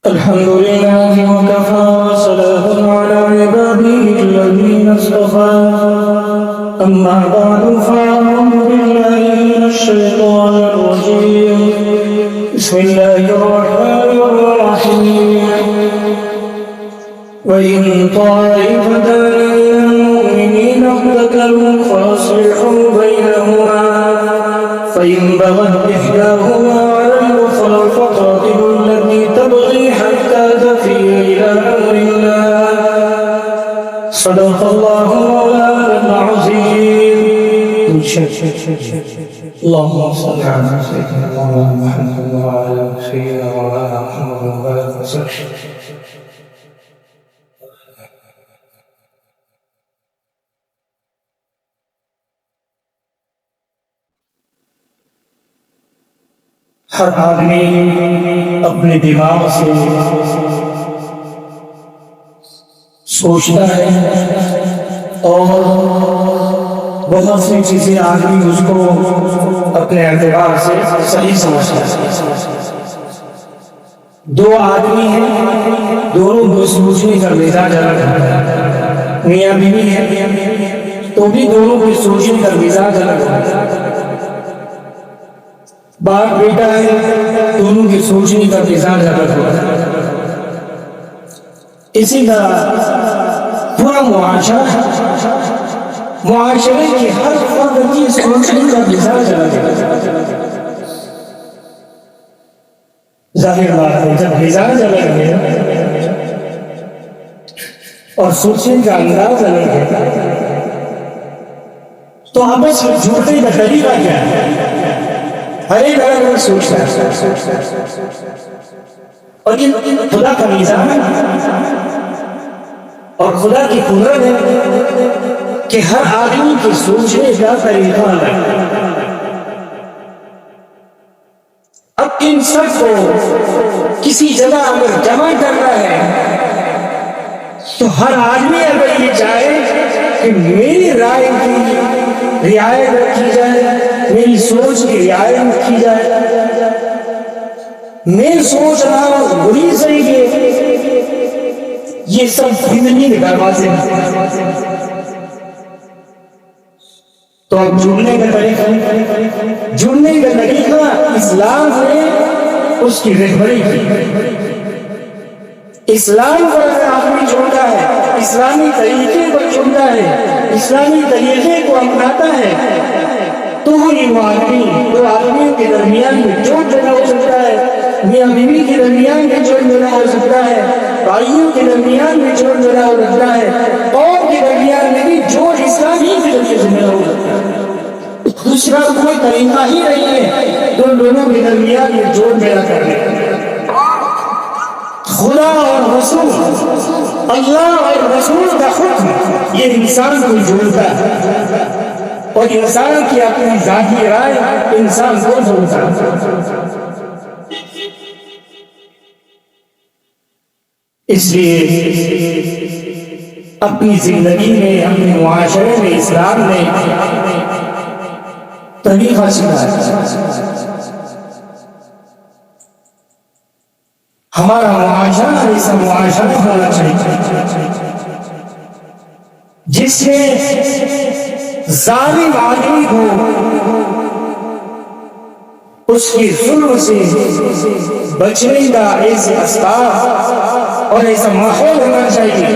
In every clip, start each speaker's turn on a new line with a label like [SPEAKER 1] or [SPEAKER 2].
[SPEAKER 1] الحمد لله وكفى وسلام على عباده الذين اصطفى أما بعد فأعوذ بالله من الشيطان الرجيم بسم الله الرحمن الرحيم وإن طائفتان من المؤمنين اقتتلوا فأصلحوا بينهما فإن بغت إحداهما على الأخرى فقاتلوا التي تبغي حتى تفيء إلى أمر الله صدق الله مولانا العظيم. اللهم صل على سيدنا مولانا محمد وعلى سيدنا مولانا محمد وبارك وسلم. ہر آدمی اپنے دماغ سے سوچتا ہے اور بہت سی چیزیں آدمی اس کو اپنے اعتبار سے صحیح سمجھتا ہے. دو آدمی ہیں، دونوں کو سوچنے کا مزاج الگ ہے. میاں بیوی ہے تو بھی دونوں کو سوچنے کا مزاج الگ ہے. باپ بیٹا ہے، دونوں کی سوچنے کا مزاج الگ ہوتا ہے. اسی طرح پورا معاشرے کی ہر فرد کی سوچنے کا مزاج الگ ہے. ظاہر بات ہے جب مزاج الگ ہے اور سوچنے کا انداز الگ ہے تو آپس میں جھوٹنے کا طریقہ کیا ہے؟ ہر ایک الگ الگ سوچتا ہے. اور یہ خدا کا نظام ہے اور خدا کی قدرت ہے کہ ہر آدمی کی سوچنے کا طریقہ الگ ہے. اب ان سب کو کسی جگہ اگر جمع کرنا ہے تو ہر آدمی اگر یہ چاہے کہ میری رائے کی رعایت رکھی جائے، میری سوچ کی رعایت رکھی جائے، میں سوچ رہا ہوں وہی صحیح ہے، یہ سب زندگی کے دروازے ہیں. تو اب جڑنے کا طریقہ اسلام نے اس کی رہبری کی. اسلام کو اگر آدمی چھوڑتا ہے، اسلامی طریقے کو چھوڑتا ہے، اسلامی طریقے کو اپناتا ہے تو وہ آدمی دو آدمیوں کے درمیان میں جوڑ پیدا ہو سکتا ہے، میاں بیوی کے درمیان میں جوڑ پیدا ہو سکتا ہے، بھائیوں کے درمیان میں جوڑ پیدا ہو سکتا ہے، قوم کے درمیان میں بھی جوڑ اسلامی کے ذریعے سے پیدا ہو سکتا ہے. دوسرا کوئی طریقہ ہی نہیں ہے دونوں کے درمیان میں جوڑ پیدا کرنے کا. خدا اور رسول، اللہ اور رسول کا حکم یہ انسان کو جوڑتا ہے اور انسان کی اپنی ذاتی رائے انسان کو جوڑتا ہے. اس لیے اپنی زندگی میں، اپنے معاشرے میں اسلام نے طریقہ سکھایا. ہمارا معاشرہ ایسا معاشرہ ہونا چاہیے جس میں ظالم آدمی کو اس کی ظلم سے بچنے کا ایسے اسباب اور ایسا ماحول ہونا چاہیے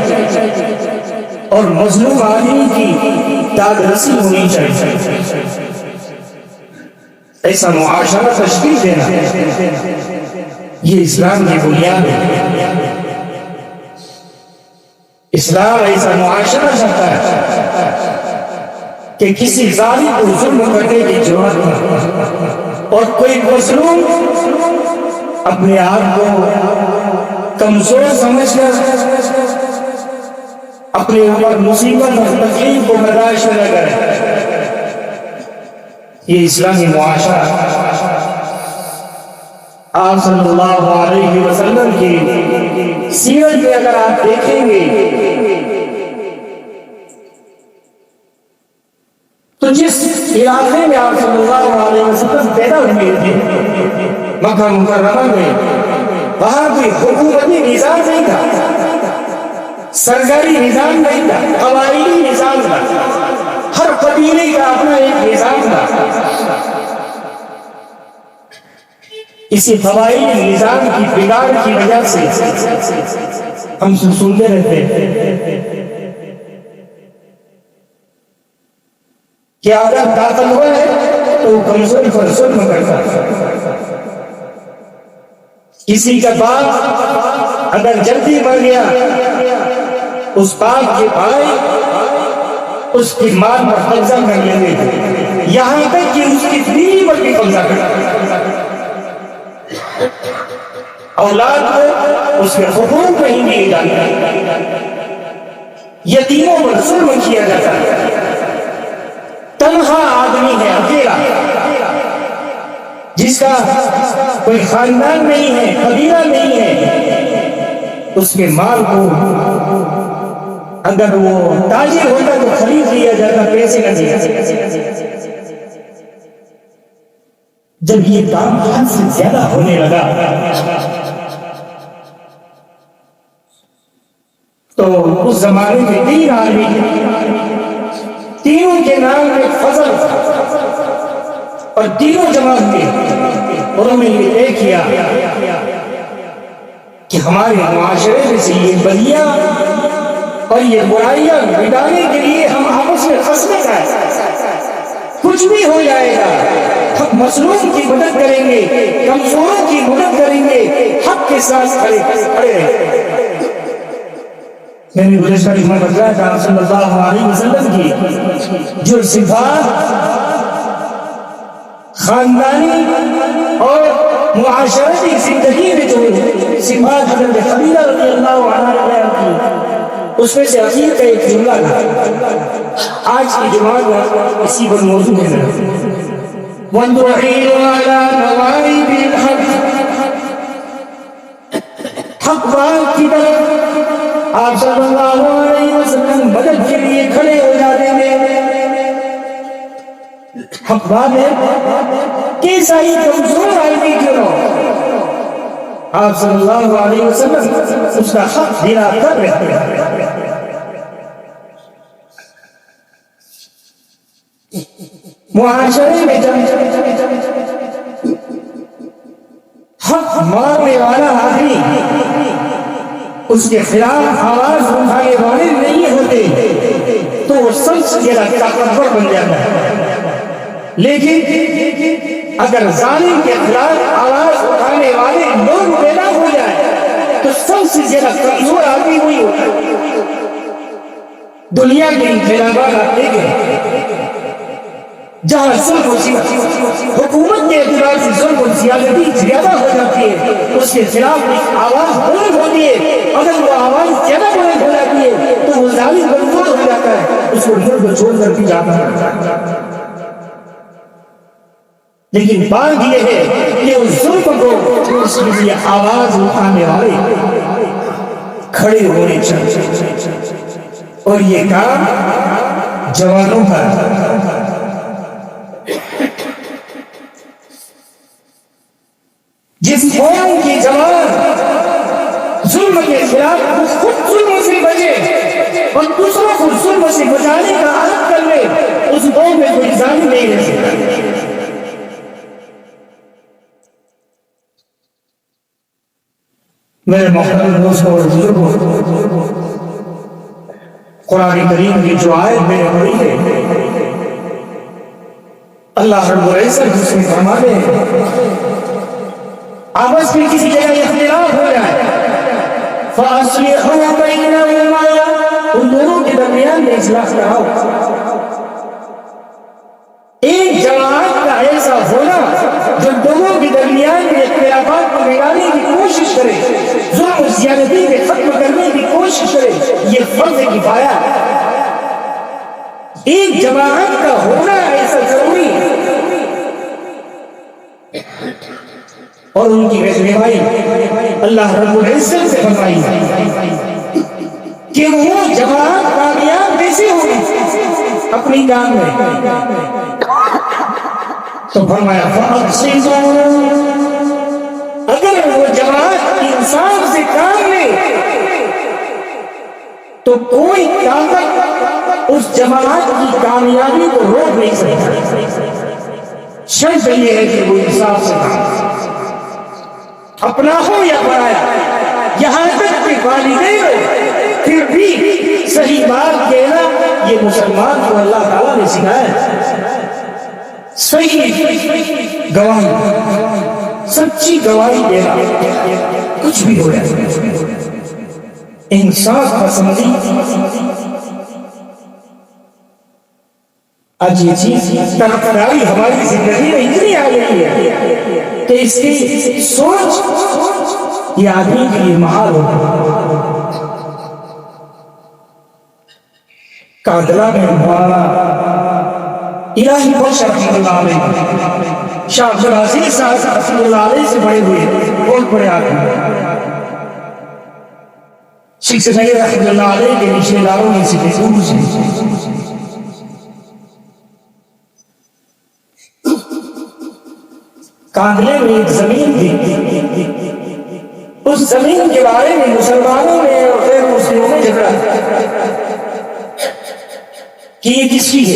[SPEAKER 1] اور مظلوم آدمی کی داد رسی ہونی چاہیے. ایسا معاشرہ تشکیل دینا یہ اسلام کی بنیاد ہے. اسلام ایسا معاشرہ چاہتا ہے کہ کسی ظالم کو ظلم کرنے کی ضرورت نہیں اور کوئی مظلوم اپنے آپ کو کمزور سمجھ کر اپنے اوپر مصیبت اور تکلیف کو برداشت نہ کرے. یہ اسلامی معاشرہ آپ صلی اللہ علیہ وسلم کی سیرت میں اگر آپ دیکھیں گے تو جس علاقے میں آپ صلی اللہ علیہ وسلم پیدا ہوئے تھے مکہ مکرمہ میں وہاں کوئی حکومتی نظام نہیں تھا، سرکاری نظام نہیں تھا، قبائلی نظام تھا، ہر قبیلے کا اپنا ایک نظام تھا۔ اسی قبائلی نظام کی بگاڑ کی وجہ سے ہم سنتے رہتے ہیں کہ اگر طاقتور ہے تو کمزور پر ظلم کرتا ہے، کسی کا باپ اگر جلدی مر گیا اس باپ کے بھائی اس کی مال پر قبضہ کر لیتے تھے، یہاں تک کہ اس کی بیوی پر بھی قبضہ کرتے، اولاد کو اس کے حقوق نہیں دیے جاتے، یتیموں پر ظلم کیا جاتا ہے، تنہا آدمی ہے، اکیلا، جس کا کوئی خاندان نہیں ہے، قبیلہ نہیں ہے، اس کے مال کو اگر وہ تاجر ہوتا تو خرید لیا جاتا، پیسے کا دیا۔ جب یہ کام حد سے زیادہ ہونے لگا تو اس زمانے میں تین آدمی، تینوں کے نام میں فضل اور تینوں جماعت کے، انہوں نے یہ طے کیا کہ ہمارے معاشرے میں سے یہ بدیاں اور یہ برائیاں مٹانے کے لیے ہم آپس میں خصمت ہے، کچھ بھی ہو جائے گا ہم مظلوم کی مدد کریں گے، کمزوروں کی مدد کریں گے، حق کے ساتھ کھڑے رہیں۔ میں نے گزشتہ میں بتایا تھا صلی اللہ علیہ وسلم کی جو صفات خاندانی اور معاشرتی زندگی میں جو صفات حضرت خدیجہ رضی اللہ عنہا بیان کی، اس میں سے اخیر کا ایک جملہ تھا، آج کی جماعت اسی پر موضوع ہے۔ وَالدُّعِينُ عَلَى نَوَائِبِ الْحَقِّ، حق بات کی طرف آپ صلی اللہ علیہ وسلم مدد کے لیے کھڑے ہو جاتے ہیں۔ حق بات ہے کیسا ہی کمزور آدمی کیوں نہ ہو، آپ صلی اللہ علیہ وسلم اس کا حق دلا کر رہتے ہیں۔ معاشرے میں جب حق ماننے والا آدمی اس کے خلاف آواز اٹھانے والے نہیں ہوتے تو وہ سب سے زیادہ طاقتور بن جاتا ہے، لیکن اگر ظالم کے خلاف آواز اٹھانے والے لوگ پیدا ہو جائے تو سب سے زیادہ کمزور آدمی وہی ہوتا ہے۔ دنیا کے انقلابات آپ دیکھیں جہاں ظلم و حکومت کے اعتبار سے ظلم و زیادتی زیادہ ہو جاتی ہے، اس کے خلاف آواز بلند ہوتی ہے، اگر وہ آواز زیادہ بلند ہو جاتی ہے تو وہ ظالم کمزور ہو جاتا ہے، اس کو ملک چھوڑ کر بھی جاتا ہے۔ لیکن بات یہ ہے کہ اس ظلم کو اس کے لیے آواز اٹھانے والے کھڑے ہونے چاہیے، اور یہ کام جوانوں کا۔ جس قوم کی جوان ظلم کے خلاف خود ظلم سے بچے اور دوسروں کو ظلم سے بچانے کا عہد کر لے، اس قوم میں کوئی ظالم نہیں رہ سکتا۔ میرے محترم دوستوں اور بزرگوں، قرآن کریم کی جو آیت میں نے پڑھی ہے، اللہ رب العزت اس میں فرماتے ہیں آپس میں کسی جگہ اختلاف ہو جائے فَأَصْلِحُوا بَيْنَهُمَا، ان دونوں کے درمیان میں اصلاح کراؤ۔ ایک جماعت کا ایسا ہونا جو دونوں کے درمیان میں اختلافات کو مٹانے کی کوشش کرے، ظلم و زیادتی کو ختم کرنے کی کوشش کرے، یہ فرض کفایہ ہے۔ ایک جماعت کا ہونا ایسا ضروری ہے، اور ان کی رہنمائی اللہ رب العزت سے فرمائی کہ وہ جماعت کامیاب کیسے ہوگی اپنی کام میں، تو فرمایا فَأَقْسِطُوا، اگر اگر وہ جماعت انصاف سے کام لے تو کوئی طاقت اس جماعت کی کامیابی کو روک نہیں سکتا۔ شرط یہ ہے کہ وہ انصاف سے کام، اپنا ہو یا پرایا، یہاں تک کہ والدین پھر بھی صحیح بات کہنا یہ مسلمان کو اللہ تعالیٰ نے سکھایا ہے۔ صحیح گواہی، سچی گواہی دینا، کچھ بھی ہو جائے، انصاف پسندی۔ آج یہ چیز طرفداری ہماری زندگی میں اتنی آ گئی ہے کہ اس کی سوچ یہ آدمی کے لیے محال ہوتا۔ کاغلہ میں مولانا الہی بخش رحمۃ اللہ علیہ، شاہ عبدالعزیز صاحب رحمۃ اللہ علیہ سے بڑے ہوئے، بہت بڑے آدمی، شیخ سید رحمۃ اللہ علیہ کے رشتے داروں میں سے دور سے کاندلے میں ایک زمین تھی، اس زمین کے بارے میں مسلمانوں نے اور غیر مسلموں نے جھگڑا کہ یہ کس کی ہے۔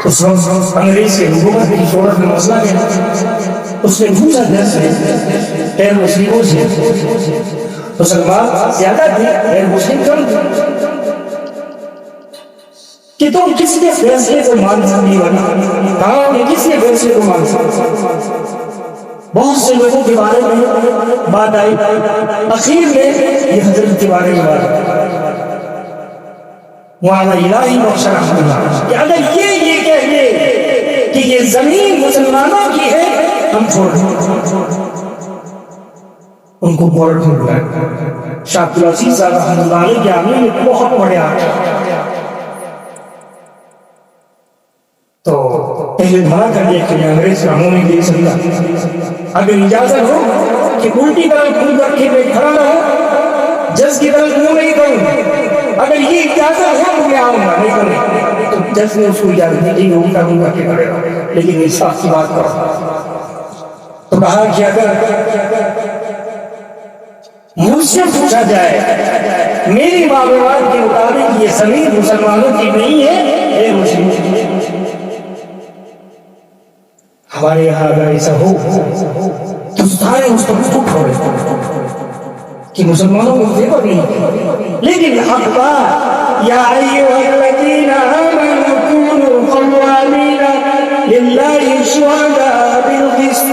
[SPEAKER 1] اس وقت انگریز کے حکومت کی شہرت میں مسئلہ ہے، اس نے پوچھا دل سے غیر مسلموں سے، مسلمان زیادہ تھے غیر مسلم کم تھے، کہ تم کس کے فیصلے کو مان سکتی ہو؟ کہاں میں کس کے فیصلے کو مان سکتی؟ بہت سے لوگوں کے بارے میں بات آئی، اخیر میں یہ حضرت کے بارے میں بات آئی، وعلا الہی بخش رحمۃ اللہ، کہ اگر یہ کہہ دے کہ یہ زمین مسلمانوں کی ہے، ہم چھوڑ دیں، ان کو کورٹ میں بلائے۔ شاہ عبدالعزیز صاحب رحمۃ اللہ علیہ کے آنے میں بہت بڑے آتے تو پہلے بھلا کر دیا کہ انگریز کا منہ نہیں دیکھ سکتا، اگر اجازت ہو کہ الٹی طرف منہ کر کے میں کھڑا رہوں، جج کی طرف منہ نہیں کروں، اگر یہ اجازت ہے تو میں آؤں گا، نہیں کروں تو جج نے اس کو اجازت نہیں دی، الٹا منہ کر کے کھڑے رہا، لیکن انصاف کی بات کرو۔ تو کہا کہ اگر مجھ سے پوچھا جائے میری معلومات کے مطابق یہ زمین مسلمانوں کی نہیں ہے، غیر مسلموں کی ہے۔ ہمارے یہاں اگر ایسا ہو تو سارے اس کو چھوڑے کہ مسلمانوں کو دیکھو نہیں، لیکن حق بات یا ایھا الذین آمنوا کونوا قوامین للہ شہداء بالقسط،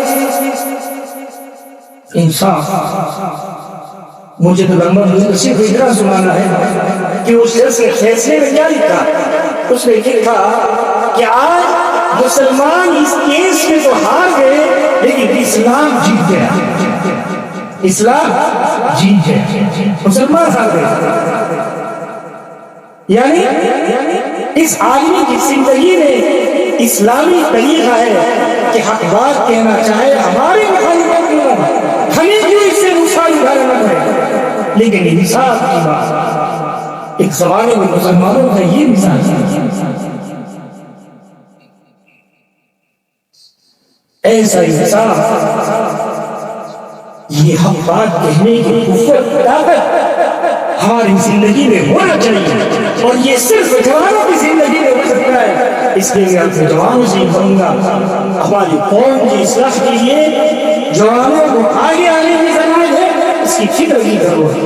[SPEAKER 1] انصاف۔ مجھے تو لمبا صرف اتنا سنانا ہے کہ اس جج کے فیصلے میں کیا لکھا، اس نے لکھا کہ آج مسلمان اس کیس میں تو ہار گئے لیکن اسلام جیت گیا، اسلام جیت گیا، مسلمان ہار گئے۔ یعنی اس آدمی کی زندگی میں اسلامی طریقہ ہے کہ حق بات کہنا چاہے، ہمارے مخالفت کیوں، ہمیں کیوں اس سے نقصان اٹھانا نہ پڑے، لیکن انصاف کی بات ایک زمانے میں مسلمانوں کا یہ مثال ہے۔ ایسا انصاف، یہ حق بات کہنے کی قوت، طاقت ہماری زندگی میں ہونا چاہیے، اور یہ صرف جوانوں کی زندگی میں ہو سکتا ہے۔ اس لیے میں اپنے جوانوں سے کہوں گا، ہماری قوم کی اصلاح کے لیے جوانوں کو آگے آنے کی ضرورت ہے، اس کی فکر کی ضرورت ہے۔